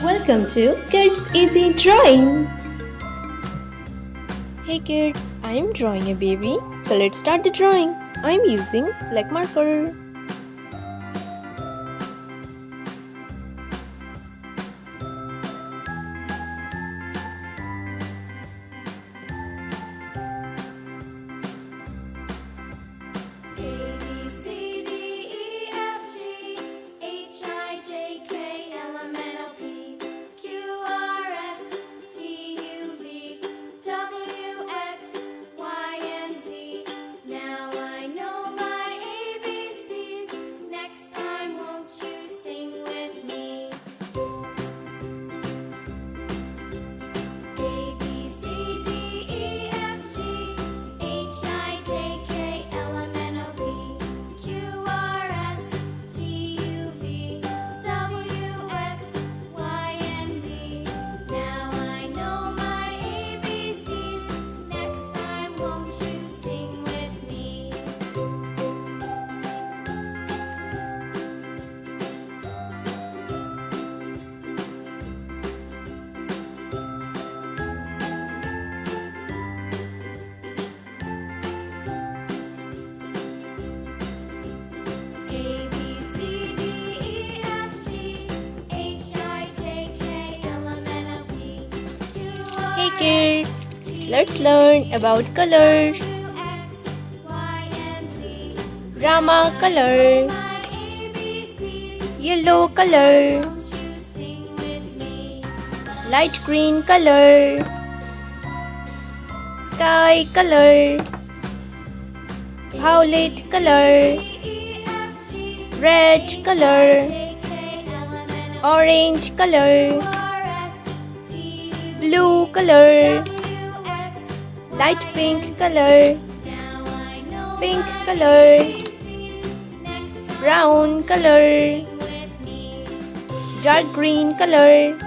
Welcome to Kids Easy Drawing. Hey kids, I am drawing a baby. So let's start the drawing. I am using black marker. Hey kids, let's learn about colors. Rama color, yellow color, light green color, sky color, violet color, red color, orange color, blue color, light pink color, pink color, brown color, dark green color,